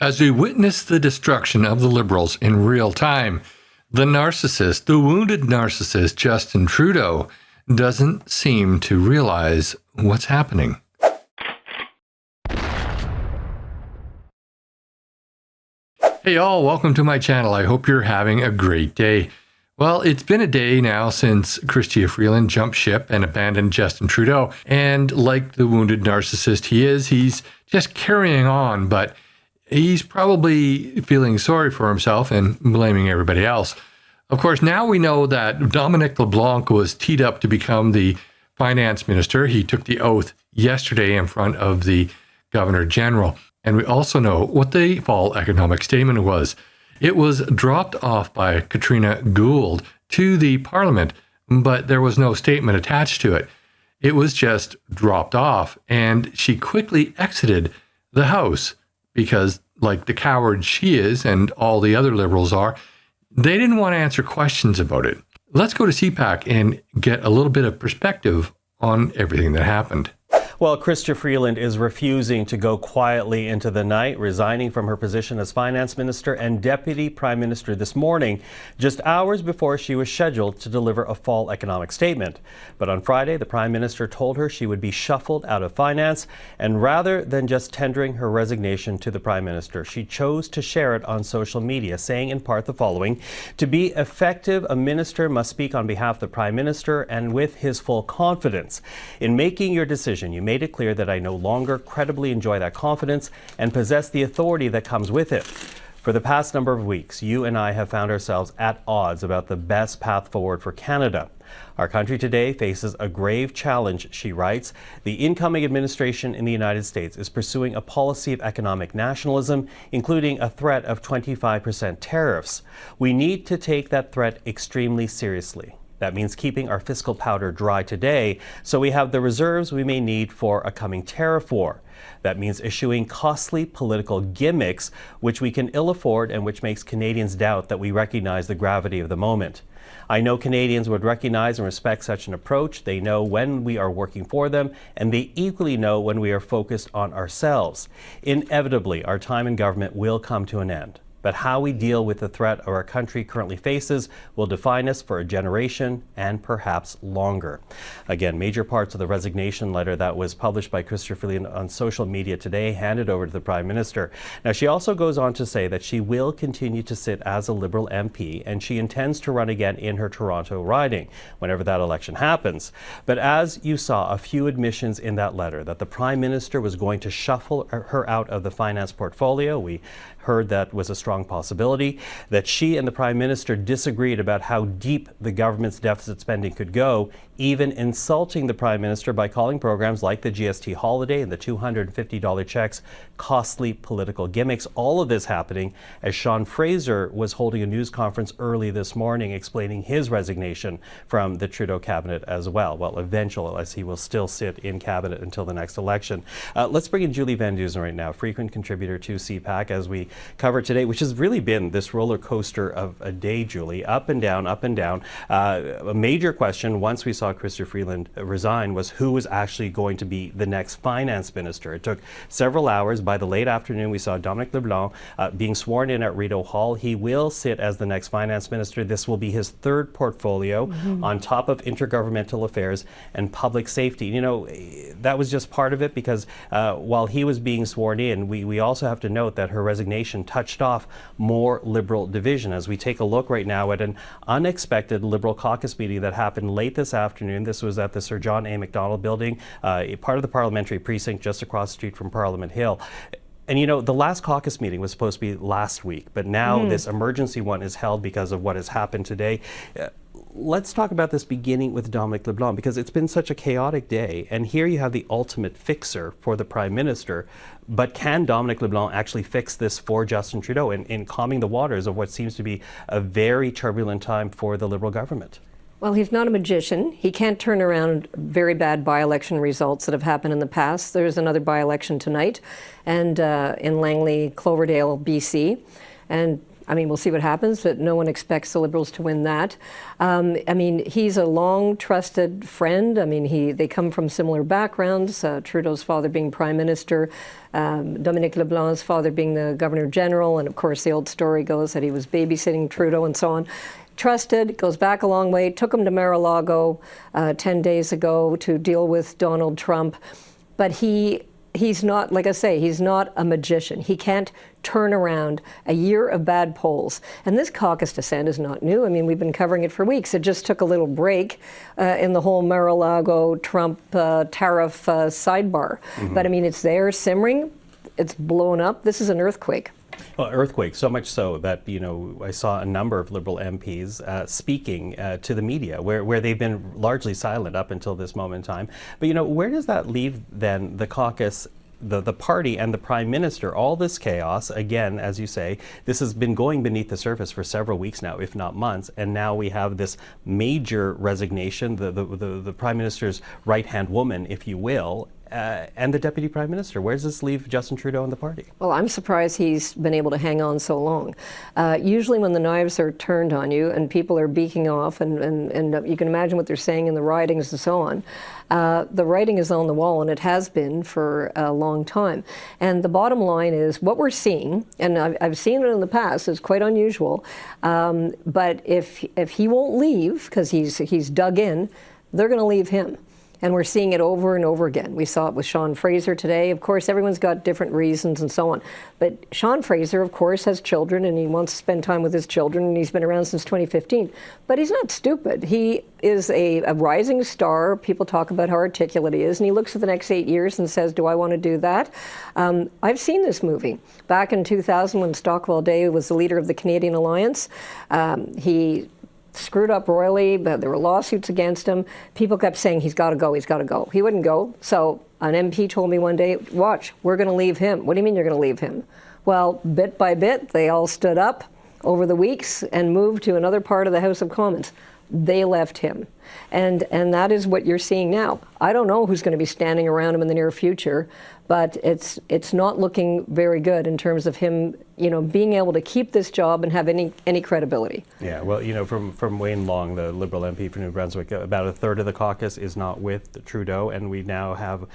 As we witness the destruction of the Liberals in real time, the narcissist, the wounded narcissist Justin Trudeau, doesn't seem to realize what's happening. Hey y'all, welcome to my channel. I hope you're having a great day. Well, it's been a day now since Chrystia Freeland jumped ship and abandoned Justin Trudeau. And like the wounded narcissist he is, he's just carrying on, but he's probably feeling sorry for himself and blaming everybody else. Of course, now we know that Dominic LaBlanc was teed up to become the finance minister. He took the oath yesterday in front of the Governor General. And we also know what the fall economic statement was. It was dropped off by Katrina Gould to the Parliament, but there was no statement attached to it. It was just dropped off, and she quickly exited the House because, like the coward she is and all the other Liberals are, they didn't want to answer questions about it. Let's go to CPAC and get a little bit of perspective on everything that happened. Well, Chrystia Freeland is refusing to go quietly into the night, resigning from her position as finance minister and deputy prime minister this morning, just hours before she was scheduled to deliver a fall economic statement. But on Friday, the prime minister told her she would be shuffled out of finance, and rather than just tendering her resignation to the prime minister, she chose to share it on social media, saying in part the following: "To be effective, a minister must speak on behalf of the prime minister and with his full confidence. In making your decision, you made it clear that I no longer credibly enjoy that confidence and possess the authority that comes with it. For the past number of weeks, you and I have found ourselves at odds about the best path forward for Canada. Our country today faces a grave challenge," she writes. "The incoming administration in the United States is pursuing a policy of economic nationalism, including a threat of 25% tariffs. We need to take that threat extremely seriously. That means keeping our fiscal powder dry today so we have the reserves we may need for a coming tariff war. That means issuing costly political gimmicks which we can ill afford and which makes Canadians doubt that we recognize the gravity of the moment. I know Canadians would recognize and respect such an approach. They know when we are working for them, and they equally know when we are focused on ourselves. Inevitably, our time in government will come to an end. But how we deal with the threat our country currently faces will define us for a generation and perhaps longer." Again, major parts of the resignation letter that was published by Chrystia Freeland on social media today, handed over to the Prime Minister. Now, she also goes on to say that she will continue to sit as a Liberal MP, and she intends to run again in her Toronto riding whenever that election happens. But as you saw, a few admissions in that letter that the Prime Minister was going to shuffle her out of the finance portfolio. We heard that was a strong possibility, that she and the Prime Minister disagreed about how deep the government's deficit spending could go, even insulting the Prime Minister by calling programs like the GST holiday and the $250 checks costly political gimmicks. All of this happening as Sean Fraser was holding a news conference early this morning explaining his resignation from the Trudeau cabinet as well. Well, eventually, as he will still sit in cabinet until the next election. Let's bring in Julie VanDusen right now, frequent contributor to CPAC, as we cover today, which has really been this roller coaster of a day, Julie, up and down, up and down. A major question once we saw Chrystia Freeland resign was who was actually going to be the next finance minister. It took several hours. By the late afternoon, we saw Dominic LaBlanc being sworn in at Raitt Hall. He will sit as the next finance minister. This will be his third portfolio on top of intergovernmental affairs and public safety. You know, that was just part of it because while he was being sworn in, we also have to note that her resignation touched off more Liberal division. As we take a look right now at an unexpected Liberal caucus meeting that happened late this afternoon. This was at the Sir John A. Macdonald building, part of the parliamentary precinct just across the street from Parliament Hill. And you know, the last caucus meeting was supposed to be last week, but now this emergency one is held because of what has happened today. Let's talk about this beginning with Dominic LaBlanc, because it's been such a chaotic day. And here you have the ultimate fixer for the Prime Minister. But can Dominic LaBlanc actually fix this for Justin Trudeau in calming the waters of what seems to be a very turbulent time for the Liberal government? Well, he's not a magician. He can't turn around very bad by-election results that have happened in the past. There's another by-election tonight and in Langley, Cloverdale, BC. And I mean, we'll see what happens, but no one expects the Liberals to win that. I mean, he's a long trusted friend. I mean, they come from similar backgrounds, Trudeau's father being Prime Minister, Dominic LaBlanc's father being the Governor General, and of course the old story goes that he was babysitting Trudeau and so on. Trusted, goes back a long way, took him to Mar-a-Lago 10 days ago to deal with Donald Trump, but he's not, like I say, he's not a magician. He can't turn around a year of bad polls. And this caucus dissent is not new. I mean, we've been covering it for weeks. It just took a little break in the whole Mar-a-Lago Trump tariff sidebar. But I mean, it's there simmering. It's blown up. This is an earthquake. Well, earthquake, so much so that, I saw a number of Liberal MPs speaking to the media where they've been largely silent up until this moment in time. But, where does that leave then the caucus, the party and the Prime Minister? All this chaos, again, as you say, this has been going beneath the surface for several weeks now, if not months, and now we have this major resignation, the Prime Minister's right-hand woman, if you will, and the Deputy Prime Minister. Where does this leave Justin Trudeau and the party? Well, I'm surprised he's been able to hang on so long. Usually when the knives are turned on you and people are beaking off, and you can imagine what they're saying in the ridings and so on, the writing is on the wall, and it has been for a long time. And the bottom line is what we're seeing, and I've seen it in the past, it's quite unusual, but if he won't leave, because he's dug in, they're going to leave him. And we're seeing it over and over again. We saw it with Sean Fraser today. Of course, everyone's got different reasons and so on. But Sean Fraser, of course, has children, and he wants to spend time with his children, and he's been around since 2015. But he's not stupid. He is a rising star. People talk about how articulate he is, and he looks at the next 8 years and says, do I want to do that? I've seen this movie. Back in 2000, when Stockwell Day was the leader of the Canadian Alliance, he screwed up royally, but there were lawsuits against him. People kept saying, he's got to go, he's got to go. He wouldn't go. So an MP told me one day, watch, we're going to leave him. What do you mean you're going to leave him? Well, bit by bit, they all stood up over the weeks and moved to another part of the House of Commons. They left him. And that is what you're seeing now. I don't know who's going to be standing around him in the near future, but it's not looking very good in terms of him, being able to keep this job and have any credibility. Yeah, well, from Wayne Long, the Liberal MP for New Brunswick, about a third of the caucus is not with Trudeau, and we now have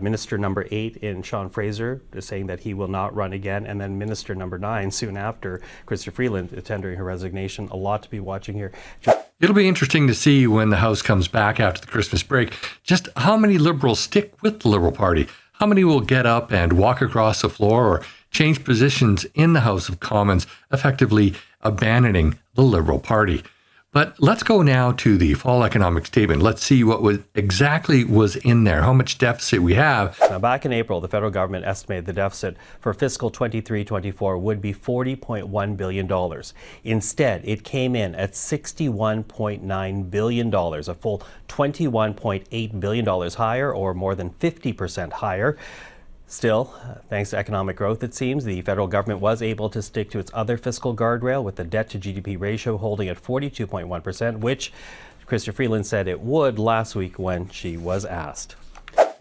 Minister number 8 in Sean Fraser saying that he will not run again, and then Minister number 9 soon after, Chrystia Freeland, tendering her resignation. A lot to be watching here. It'll be interesting to see when the House comes back after the Christmas break, just how many Liberals stick with the Liberal Party. How many will get up and walk across the floor or change positions in the House of Commons, effectively abandoning the Liberal Party? But let's go now to the fall economic statement. Let's see what exactly was in there, how much deficit we have. Now, back in April, the federal government estimated the deficit for fiscal 23-24 would be $40.1 billion. Instead, it came in at $61.9 billion, a full $21.8 billion higher, or more than 50% higher. Still, thanks to economic growth, it seems, the federal government was able to stick to its other fiscal guardrail, with the debt-to-GDP ratio holding at 42.1%, which Chrystia Freeland said it would last week when she was asked.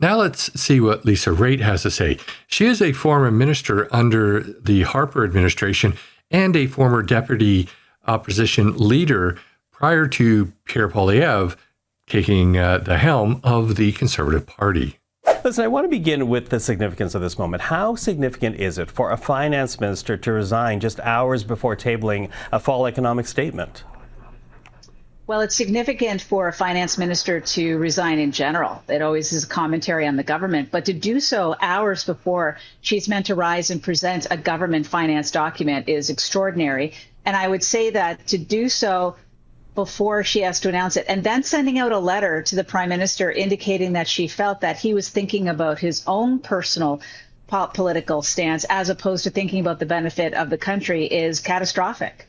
Now let's see what Lisa Raitt has to say. She is a former minister under the Harper administration and a former deputy opposition leader prior to Pierre Poilievre taking the helm of the Conservative Party. Listen, I want to begin with the significance of this moment. How significant is it for a finance minister to resign just hours before tabling a fall economic statement? Well, it's significant for a finance minister to resign in general. It always is a commentary on the government, but to do so hours before she's meant to rise and present a government finance document is extraordinary. And I would say that to do so before she has to announce it, and then sending out a letter to the Prime Minister indicating that she felt that he was thinking about his own personal political stance as opposed to thinking about the benefit of the country is catastrophic.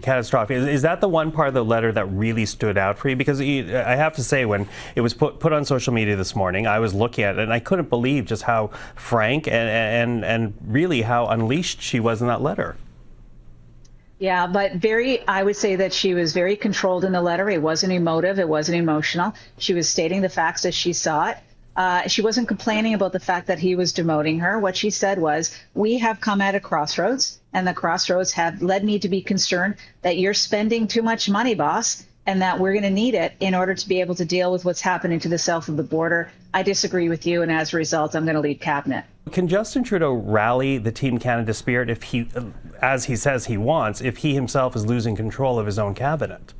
Catastrophic. Is that the one part of the letter that really stood out for you? Because I have to say, when it was put on social media this morning, I was looking at it and I couldn't believe just how frank and really how unleashed she was in that letter. Yeah, but I would say that she was very controlled in the letter. It wasn't emotive. It wasn't emotional. She was stating the facts as she saw it. She wasn't complaining about the fact that he was demoting her. What she said was, we have come at a crossroads, and the crossroads have led me to be concerned that you're spending too much money, boss, and that we're going to need it in order to be able to deal with what's happening to the south of the border. I disagree with you, and as a result, I'm going to leave cabinet. Can Justin Trudeau rally the Team Canada spirit if he, as he says he wants, if he himself is losing control of his own cabinet?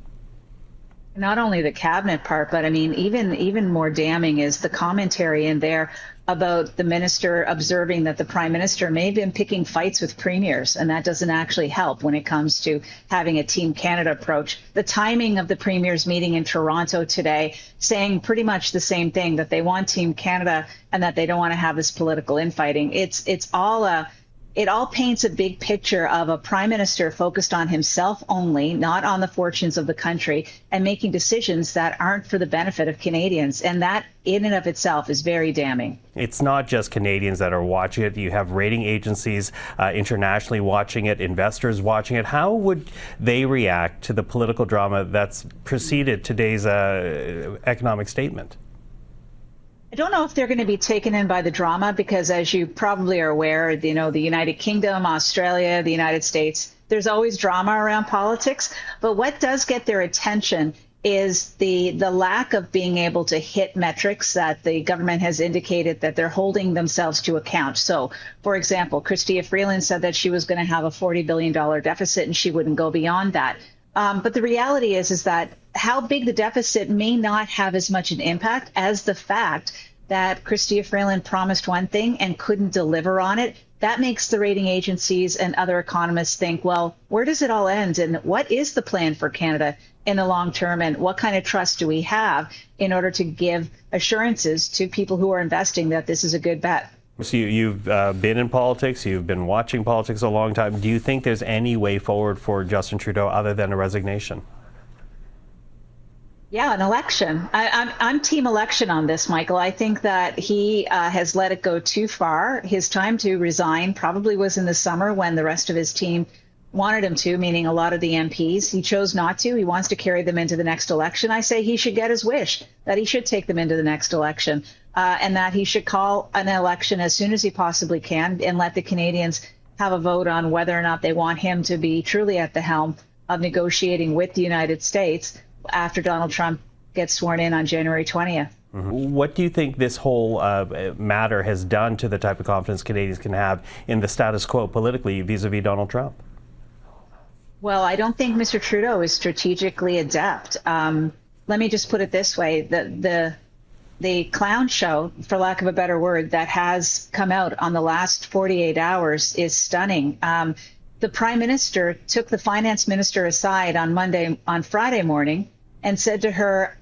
Not only the cabinet part, but I mean, even more damning is the commentary in there about the minister observing that the prime minister may have been picking fights with premiers, and that doesn't actually help when it comes to having a Team Canada approach. The timing of the premier's meeting in Toronto today, saying pretty much the same thing, that they want Team Canada and that they don't want to have this political infighting. It all paints a big picture of a prime minister focused on himself only, not on the fortunes of the country, and making decisions that aren't for the benefit of Canadians. And that in and of itself is very damning. It's not just Canadians that are watching it. You have rating agencies internationally watching it, investors watching it. How would they react to the political drama that's preceded today's economic statement? I don't know if they're going to be taken in by the drama because, as you probably are aware, the United Kingdom, Australia, the United States, there's always drama around politics. But what does get their attention is the lack of being able to hit metrics that the government has indicated that they're holding themselves to account. So, for example, Chrystia Freeland said that she was going to have a $40 billion deficit and she wouldn't go beyond that. But the reality is that how big the deficit may not have as much an impact as the fact that Chrystia Freeland promised one thing and couldn't deliver on it. That makes the rating agencies and other economists think, well, where does it all end? And what is the plan for Canada in the long term? And what kind of trust do we have in order to give assurances to people who are investing that this is a good bet? So you've been in politics, you've been watching politics a long time. Do you think there's any way forward for Justin Trudeau other than a resignation? Yeah, an election. I'm team election on this, Michael. I think that he has let it go too far. His time to resign probably was in the summer when the rest of his team wanted him to, meaning a lot of the MPs. He chose not to. He wants to carry them into the next election. I say he should get his wish, that he should take them into the next election, and that he should call an election as soon as he possibly can and let the Canadians have a vote on whether or not they want him to be truly at the helm of negotiating with the United States after Donald Trump gets sworn in on January 20th. Mm-hmm. What do you think this whole matter has done to the type of confidence Canadians can have in the status quo politically vis-a-vis Donald Trump? Well, I don't think Mr. Trudeau is strategically adept. Let me just put it this way. The clown show, for lack of a better word, that has come out on the last 48 hours is stunning. The Prime Minister took the Finance Minister aside on Friday morning and said to her,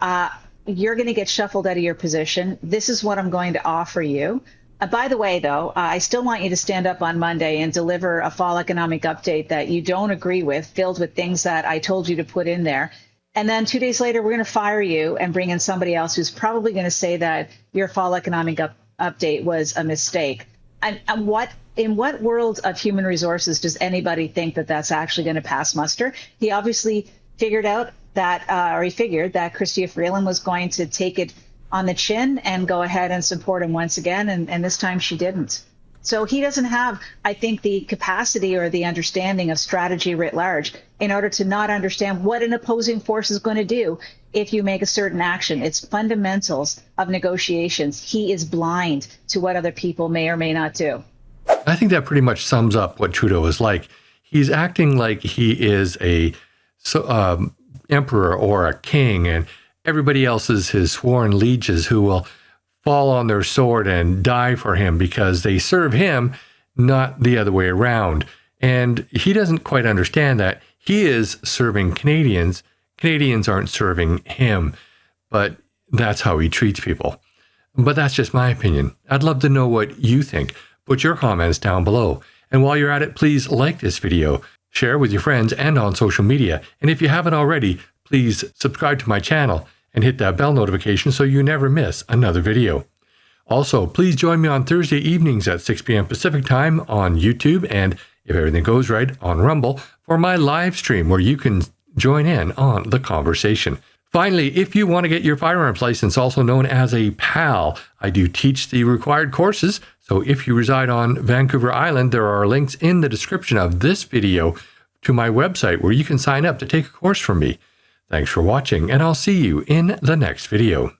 you're going to get shuffled out of your position. This is what I'm going to offer you. By the way, though, I still want you to stand up on Monday and deliver a fall economic update that you don't agree with, filled with things that I told you to put in there. And then 2 days later, we're going to fire you and bring in somebody else who's probably going to say that your fall economic update was a mistake. And in what world of human resources does anybody think that that's actually going to pass muster? He obviously figured out that, or he figured that Chrystia Freeland was going to take it on the chin and go ahead and support him once again. And this time she didn't. So he doesn't have, I think, the capacity or the understanding of strategy writ large in order to not understand what an opposing force is going to do if you make a certain action. It's fundamentals of negotiations. He is blind to what other people may or may not do. I think that pretty much sums up what Trudeau is like. He's acting like he is a emperor or a king, and everybody else is his sworn lieges who will fall on their sword and die for him because they serve him, not the other way around. And he doesn't quite understand that. He is serving Canadians. Canadians aren't serving him, but that's how he treats people. But that's just my opinion. I'd love to know what you think. Put your comments down below. And while you're at it, please like this video, share with your friends and on social media. And if you haven't already, please subscribe to my channel and hit that bell notification so you never miss another video. Also, please join me on Thursday evenings at 6 p.m. Pacific time on YouTube and, if everything goes right, on Rumble for my live stream where you can join in on the conversation. Finally, if you want to get your firearms license, also known as a PAL, I do teach the required courses. So if you reside on Vancouver Island, there are links in the description of this video to my website where you can sign up to take a course from me. Thanks for watching, and I'll see you in the next video.